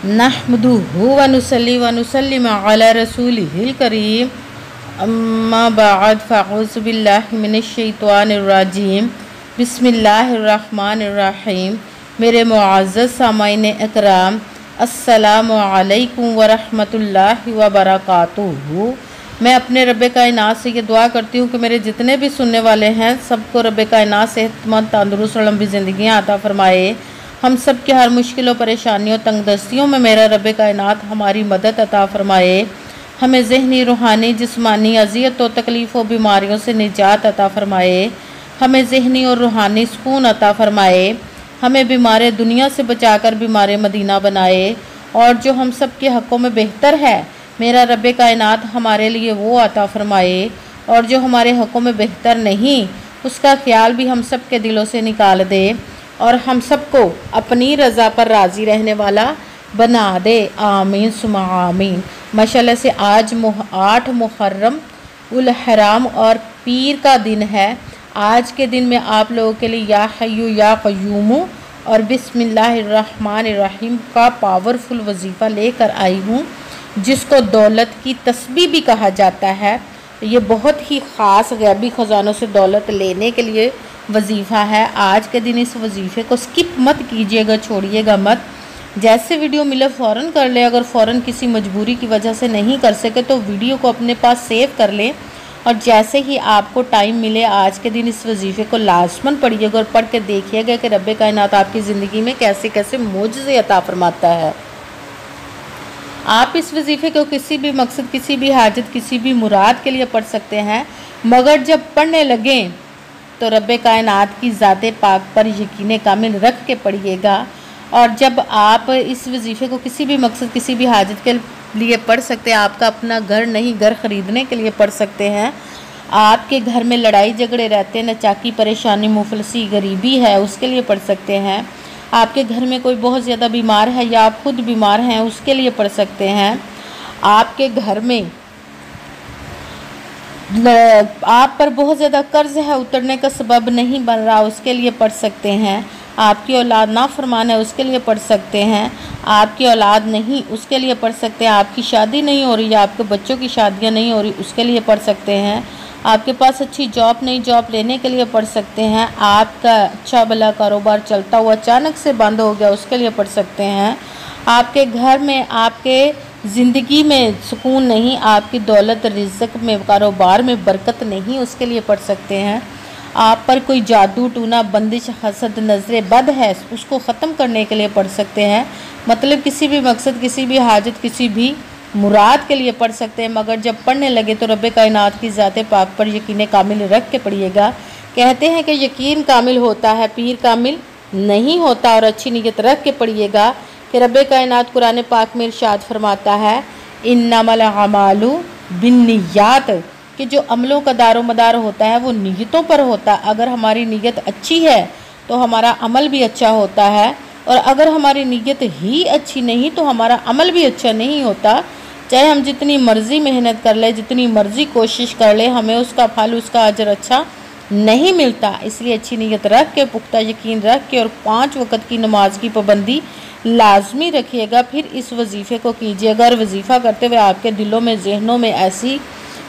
नहमदुहु व नुसल्ली व नुसल्लिम अला रसूलिहिल करीम अम्मा बाद फ़अऊज़ु बिल्लाहि मिनश शैतानिर रजीम बिस्मिल्लाहिर रहमानिर रहीम। मेरे मुअज़्ज़ज़ सामाईन इकराम, अस्सलामु अलैकुम व रहमतुल्लाहि व बरकातुहू। मैं अपने रब्बे कायनात से ये दुआ करती हूँ कि मेरे जितने भी सुनने वाले हैं सबको रब्बे कायनात सेहतमंद तंदुरुस्त और लंबी ज़िंदगियाँ अता फ़रमाए। हम सब के हर मुश्किलों परेशानियों तंगदस्तियों में मेरा रब्बे कायनात हमारी मदद अता फ़रमाए। हमें ज़हनी रूहानी जिस्मानी अज़ियत और तकलीफ़ और बीमारियों से निजात अता फ़रमाए। हमें ज़हनी और रूहानी सुकून अता फ़रमाए। हमें बीमार दुनिया से बचाकर बीमार मदीना बनाए। और जो हम सब के हक़ों में बेहतर है मेरा रब्बे कायनात हमारे लिए वो अता फ़रमाए। और जो हमारे हक़ों में बेहतर नहीं उसका ख्याल भी हम सब के दिलों से निकाल दे और हम सबको अपनी रज़ा पर राज़ी रहने वाला बना दे। आमीन सुमा आमीन। माशाल्लाह से आज 8 मुहर्रम उल हराम और पीर का दिन है। आज के दिन में आप लोगों के लिए या हय्यू या क़य्यूम और बिस्मिल्लाहिर्रहमानिर्रहीम का पावरफुल वजीफ़ा लेकर आई हूँ, जिसको दौलत की तस्बीह भी कहा जाता है। ये बहुत ही ख़ास गैबी ख़जानों से दौलत लेने के लिए वजीफ़ा है। आज के दिन इस वजीफ़े को स्किप मत कीजिएगा, छोड़िएगा मत। जैसे वीडियो मिले फ़ौरन कर ले। अगर फ़ौरन किसी मजबूरी की वजह से नहीं कर सके तो वीडियो को अपने पास सेव कर लें और जैसे ही आपको टाइम मिले आज के दिन इस वजीफ़े को लाज़मन पढ़िएगा और पढ़ के देखिएगा कि रब्बे कायनात आपकी ज़िंदगी में कैसे कैसे मोजज़े अता फ़रमाता है। आप इस वजीफ़े को किसी भी मकसद, किसी भी हाजत, किसी भी मुराद के लिए पढ़ सकते हैं, मगर जब पढ़ने लगें तो रब्बे कायनात की ज़ाते पाक पर यकीन कामिल रख के पढ़िएगा। और जब आप इस वजीफ़े को किसी भी मकसद, किसी भी हाजत के लिए पढ़ सकते हैं, आपका अपना घर नहीं, घर ख़रीदने के लिए पढ़ सकते हैं, आपके घर में लड़ाई झगड़े रहते हैं, नचाकी परेशानी मुफलसी गरीबी है, उसके लिए पढ़ सकते हैं, आपके घर में कोई बहुत ज़्यादा बीमार है या आप खुद बीमार हैं उसके लिए पढ़ सकते हैं, आपके घर में आप पर बहुत ज़्यादा कर्ज है, उतरने का सबब नहीं बन रहा, उसके लिए पढ़ सकते हैं, आपकी औलाद नाफरमान है उसके लिए पढ़ सकते हैं, आपकी औलाद नहीं उसके लिए पढ़ सकते हैं, आपकी शादी नहीं हो रही या आपके बच्चों की शादियां नहीं हो रही उसके लिए पढ़ सकते हैं, आपके पास अच्छी जॉब नहीं, जॉब लेने के लिए पढ़ सकते हैं, आपका अच्छा भला कारोबार चलता हुआ अचानक से बंद हो गया उसके लिए पढ़ सकते हैं, आपके घर में, आपके ज़िंदगी में सुकून नहीं, आपकी दौलत रिज़्क़ में, कारोबार में बरकत नहीं उसके लिए पढ़ सकते हैं, आप पर कोई जादू टूना बंदिश हसद नज़र बद है उसको ख़त्म करने के लिए पढ़ सकते हैं। मतलब किसी भी मकसद, किसी भी हाजत, किसी भी मुराद के लिए पढ़ सकते हैं, मगर जब पढ़ने लगे तो रब्बे कायनात की ज़ाते पाक पर यकीन कामिल रख के पढ़िएगा। कहते हैं कि यकीन कामिल होता है, पीर कामिल नहीं होता। और अच्छी नीयत रख के पढ़िएगा कि रब्बे कायनात कुरान पाक में इरशाद फरमाता है, इन्नमल अमालु बिन्नियात, कि जो अमलों का दारो मदार होता है वो नीयतों पर होता है। अगर हमारी नीयत अच्छी है तो हमारा अमल भी अच्छा होता है, और अगर हमारी नीयत ही अच्छी नहीं तो हमारा अमल भी अच्छा नहीं होता। चाहे हम जितनी मर्ज़ी मेहनत कर ले, जितनी मर्ज़ी कोशिश कर ले, हमें उसका फल, उसका अजर अच्छा नहीं मिलता। इसलिए अच्छी नीयत रख के, पुख्ता यकीन रख के और 5 वक़्त की नमाज की पाबंदी लाजमी रखिएगा। फिर इस वजीफ़े को कीजिएगा और वजीफ़ा करते हुए आपके दिलों में, जहनों में ऐसी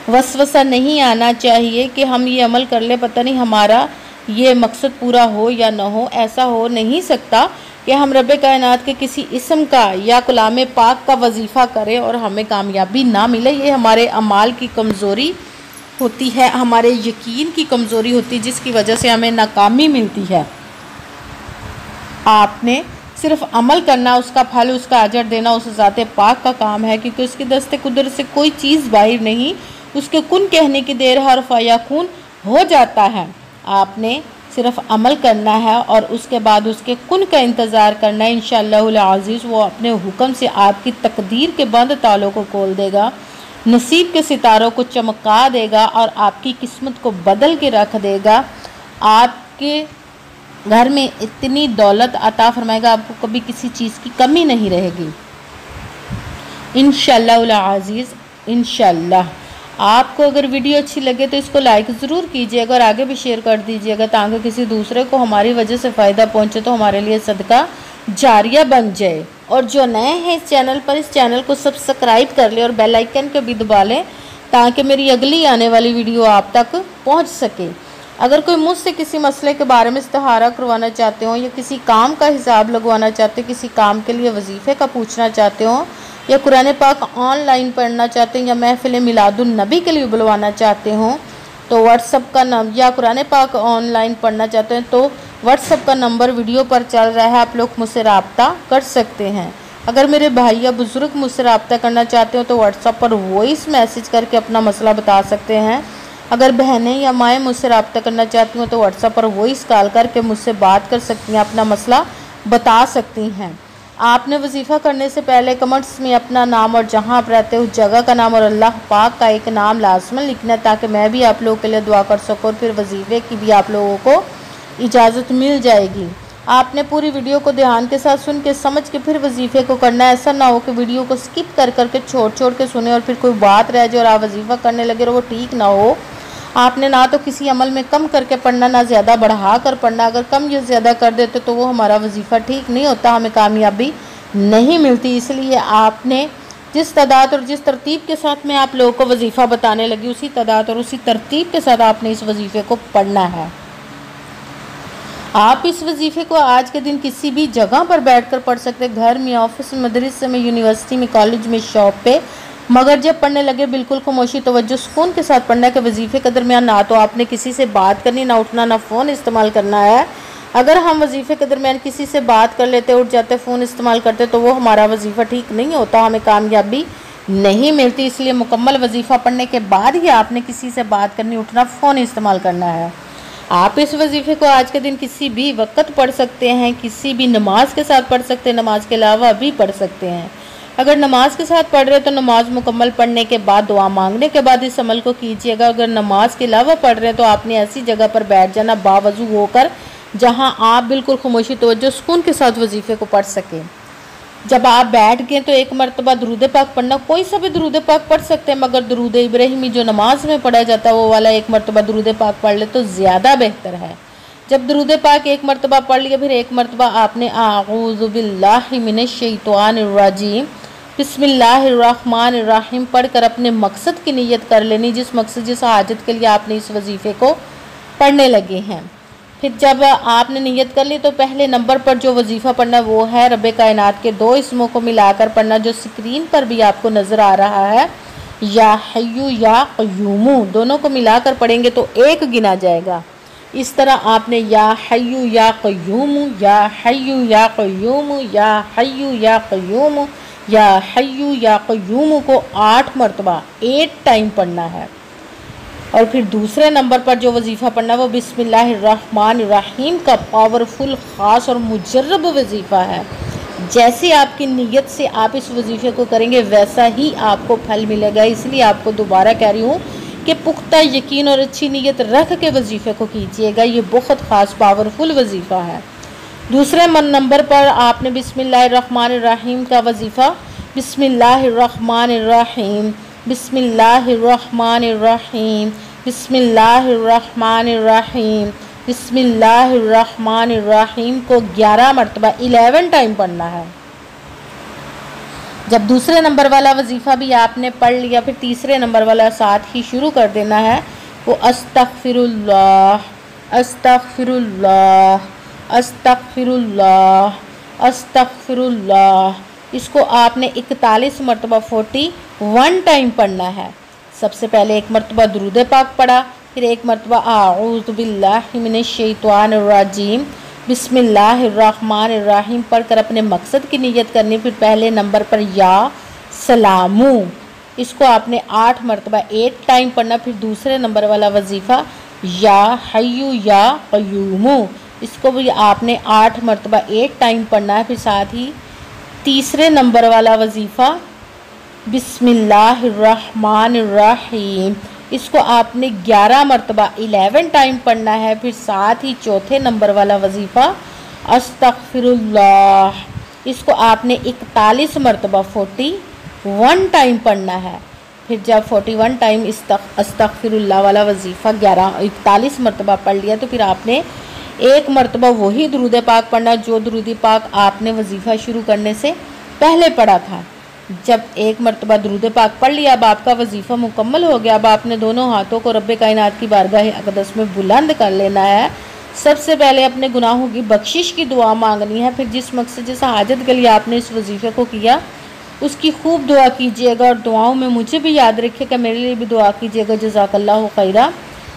वसवसा नहीं आना चाहिए कि हम ये अमल कर ले, पता नहीं हमारा ये मकसद पूरा हो या ना हो। ऐसा हो नहीं सकता कि हम रब्बे कायनात के किसी इस्म का या कलाम पाक का वजीफ़ा करें और हमें कामयाबी ना मिले। ये हमारे अमाल की कमज़ोरी होती है, हमारे यकीन की कमज़ोरी होती है, जिसकी वजह से हमें नाकामी मिलती है। आपने सिर्फ अमल करना, उसका फल, उसका अजर देना उस ज़ाते पाक का काम है, क्योंकि उसकी दस्ते कुदरत से कोई चीज़ बाहर नहीं। उसके कुन कहने की देर हर्फ या खून हो जाता है। आपने सिर्फ अमल करना है और उसके बाद उसके कुन का इंतज़ार करना है। इंशाअल्लाहुल अज़ीज़ वो अपने हुक्म से आपकी तकदीर के बंद तालों को खोल देगा, नसीब के सितारों को चमका देगा और आपकी किस्मत को बदल के रख देगा। आपके घर में इतनी दौलत अता फरमाएगा, आपको कभी किसी चीज़ की कमी नहीं रहेगी इंशाअल्लाहुल अज़ीज़। इंशाअल्लाह आपको अगर वीडियो अच्छी लगे तो इसको लाइक ज़रूर कीजिएगा और आगे भी शेयर कर दीजिएगा, ताकि किसी दूसरे को हमारी वजह से फ़ायदा पहुँचे तो हमारे लिए सदका जारिया बन जाए। और जो नए हैं इस चैनल पर, इस चैनल को सब्सक्राइब कर लें और बेल आइकन को भी दबा लें ताकि मेरी अगली आने वाली वीडियो आप तक पहुंच सके। अगर कोई मुझसे किसी मसले के बारे में इस्तिहारा करवाना चाहते हो या किसी काम का हिसाब लगवाना चाहते हो, किसी काम के लिए वजीफ़े का पूछना चाहते हो या कुरान पाक ऑनलाइन पढ़ना चाहते हैं या महफिल मिलादुन नबी के लिए बुलवाना चाहते हो तो व्हाट्सअप का नंबर, या कुरान पाक ऑनलाइन पढ़ना चाहते हैं तो व्हाट्सअप का नंबर वीडियो पर चल रहा है, आप लोग मुझसे रब्ता कर सकते हैं। अगर मेरे भाई या बुज़ुर्ग मुझसे रब्ता करना चाहते हो तो व्हाट्सअप पर वॉइस मैसेज करके अपना मसला बता सकते हैं। अगर बहनें या माएँ मुझसे रब्ता करना चाहती हो तो व्हाट्सअप पर वॉइस कॉल करके मुझसे बात कर सकती हैं, अपना मसला बता सकती हैं। आपने वजीफ़ा करने से पहले कमेंट्स में अपना नाम और जहां आप रहते हो उस जगह का नाम और अल्लाह पाक का एक नाम लाजमन लिखना है ताकि मैं भी आप लोगों के लिए दुआ कर सकूँ और फिर वजीफ़े की भी आप लोगों को इजाज़त मिल जाएगी। आपने पूरी वीडियो को ध्यान के साथ सुन के समझ के फिर वजीफ़े को करना है। ऐसा ना हो कि वीडियो को स्किप कर करके छोड़ के सुने और फिर कोई बात रह जाए और आप वजीफ़ा करने लगे और वो ठीक ना हो। आपने ना तो किसी अमल में कम करके पढ़ना, ना ज़्यादा बढ़ा कर पढ़ना। अगर कम या ज़्यादा कर देते तो वो हमारा वजीफ़ा ठीक नहीं होता, हमें कामयाबी नहीं मिलती। इसलिए आपने जिस तादाद और जिस तरतीब के साथ मैं आप लोगों को वजीफ़ा बताने लगी उसी तादाद और उसी तरतीब के साथ आपने इस वजीफ़े को पढ़ना है। आप इस वजीफ़े को आज के दिन किसी भी जगह पर बैठकर पढ़ सकते हैं, घर में, ऑफिस में, मदरसे में, यूनिवर्सिटी में, कॉलेज में, शॉप पे। मगर जब पढ़ने लगे बिल्कुल खामोशी तवज्जो सुकून के साथ पढ़ना है कि वजीफ़े के दरमियान ना तो आपने किसी से बात करनी, ना उठना, ना फ़ोन इस्तेमाल करना है। अगर हम वजीफ़े के दरमियान किसी से बात कर लेते, उठ जाते, फ़ोन इस्तेमाल करते तो वो हमारा वजीफ़ा ठीक नहीं होता, हमें कामयाबी नहीं मिलती। इसलिए मुकम्मल वजीफ़ा पढ़ने के बाद ही आपने किसी से बात करनी, उठना, फ़ोन इस्तेमाल करना है। आप इस वजीफ़े को आज के दिन किसी भी वक्त पढ़ सकते हैं, किसी भी नमाज के साथ पढ़ सकते हैं, नमाज के अलावा भी पढ़ सकते हैं। अगर नमाज के साथ पढ़ रहे तो नमाज मुकम्मल पढ़ने के बाद दुआ मांगने के बाद इस अमल को कीजिएगा। अगर नमाज के अलावा पढ़ रहे तो आपने ऐसी जगह पर बैठ जाना बावजू होकर जहां आप बिल्कुल खामोशी तवज्जो सुकून के साथ वजीफ़े को पढ़ सकें। जब आप बैठ गए तो एक मरतबा दरूद पाक पढ़ना, कोई सा भी दरूद पाक पढ़ सकते हैं मगर दरूद इब्राहिमी जो नमाज में पढ़ा जाता है वो वाला एक मरतबा दरूद पाक पढ़ ले तो ज़्यादा बेहतर है। जब दरूद पाक एक मरतबा पढ़ लिया फिर एक मरतबा आपने आऊज़ु बिल्लाहि मिनश शैतानिर रजीम बिस्मिल्लाहिर्रहमानिर्रहीम पढ़कर अपने मकसद की नीयत कर लेनी, जिस मकसद जिस हाजत के लिए आपने इस वजीफ़े को पढ़ने लगे हैं। फिर जब आपने नीयत कर ली तो पहले नंबर पर जो वजीफ़ा पढ़ना वो है रब्बे कायनात के 2 इसमों को मिलाकर पढ़ना जो स्क्रीन पर भी आपको नज़र आ रहा है, या हय्यू या क़य्यूमू, दोनों को मिलाकर पढ़ेंगे तो 1 गिना जाएगा। इस तरह आपने या हय्यू या क़य्यूमू, या हय्यू या क़य्यूमू, या हय्यू या क़य्यूमू, या हय्यू या क़य्यूमू को 8 मरतबा 8 टाइम पढ़ना है। और फिर दूसरे नंबर पर जो वजीफ़ा पढ़ना वो बिस्मिल्लाहिर्रहमानिर्रहीम का पावरफुल ख़ास और मुजर्रब वजीफ़ा है। जैसे आपकी नीयत से आप इस वजीफ़े को करेंगे वैसा ही आपको फल मिलेगा। इसलिए आपको दोबारा कह रही हूँ कि पुख्ता यकीन और अच्छी नीयत रख के वजीफ़े को कीजिएगा, ये बहुत ख़ास पावरफुल वजीफ़ा है। दूसरे नंबर पर आपने बिस्मिल्लाहिर्रहमानिर्रहीम का वजीफ़ा बिस्मिल्लाहिर्रहमानिर्रहीम बिस्मिल्लाहिर्रहमानिर्रहीम बिस्मिल्लाहिर्रहमानिर्रहीम बिस्मिल्लाहिर्रहमानिर्रहीम को 11 मरतबा 11 टाइम पढ़ना है। जब दूसरे नंबर वाला वजीफ़ा भी आपने पढ़ लिया फिर तीसरे नंबर वाला साथ ही शुरू कर देना है, वो अस्तगफिरुल्लाह अस्तगफिरुल्लाह अस्तगफिरुल्लाह अस्तगफिरुल्लाह। इसको आपने 41 मरतबा 41 टाइम पढ़ना है। सबसे पहले 1 मरतबा दुरूद पाक पढ़ा, फिर 1 मरतबा आऊज़ु बिल्लाहि मिनश शैतानिर रजीम बिस्मिल्लाहिर्रहमानिर्रहीम पढ़कर अपने मकसद की नीयत करनी। फिर पहले नंबर पर या सलामू, इसको आपने 8 मरतबा 8 टाइम पढ़ना। फिर दूसरे नंबर वाला वजीफ़ा या हय्यू या क़य्यूमू, इसको भी आपने 8 मरतबा 8 टाइम पढ़ना है। फिर साथ ही तीसरे नंबर वाला वजीफ़ा बिस्मिल्लाहिर्रहमानिर्रहीम, इसको आपने 11 मरतबा 11 टाइम पढ़ना है। फिर साथ ही चौथे नंबर वाला वजीफ़ा अस्तगफिरुल्लाह, इसको आपने 41 मरतबा 41 टाइम पढ़ना है। फिर जब 41 टाइम अस्तगफिरुल्लाह वाला वजीफ़ा 41 मरतबा पढ़ लिया तो फिर आपने एक मरतबा वही दुरूद पाक पढ़ना जो दुरूद पाक आपने वजीफ़ा शुरू करने से पहले पढ़ा था। जब एक मरतबा दुरूद पाक पढ़ लिया, अब आपका वजीफ़ा मुकम्मल हो गया। अब आपने दोनों हाथों को रब्बे कायनात की बारगाह अक़दस में बुलंद कर लेना है। सबसे पहले अपने गुनाहों की बख्शिश की दुआ मांगनी है। फिर जिस मकसद जिस हाजत के लिए आपने इस वजीफ़े को किया उसकी खूब दुआ कीजिएगा, और दुआओं में मुझे भी याद रखिएगा, मेरे लिए भी दुआ कीजिएगा। जज़ाकल्लाहु खैरा।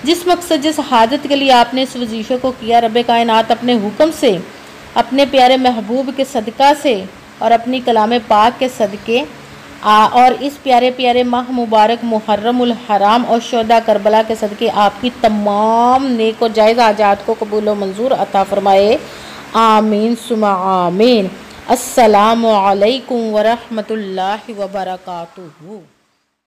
जिस मकसद जिस हाजत के लिए आपने इस वजीफ़े को किया, रब्बे कायनात अपने हुक्म से, अपने प्यारे महबूब के सदका से और अपनी कलाम पाक के सदके और इस प्यारे प्यारे माह मुबारक मुहर्रमुल हराम और शोदा करबला के सदके आपकी तमाम नेक और जायज़ हाजात को कबूल व मंजूर अता फरमाए। आमीन सुमा आमीन। अस्सलामु अलैकुम व रहमतुल्लाहि व बरकातुहू।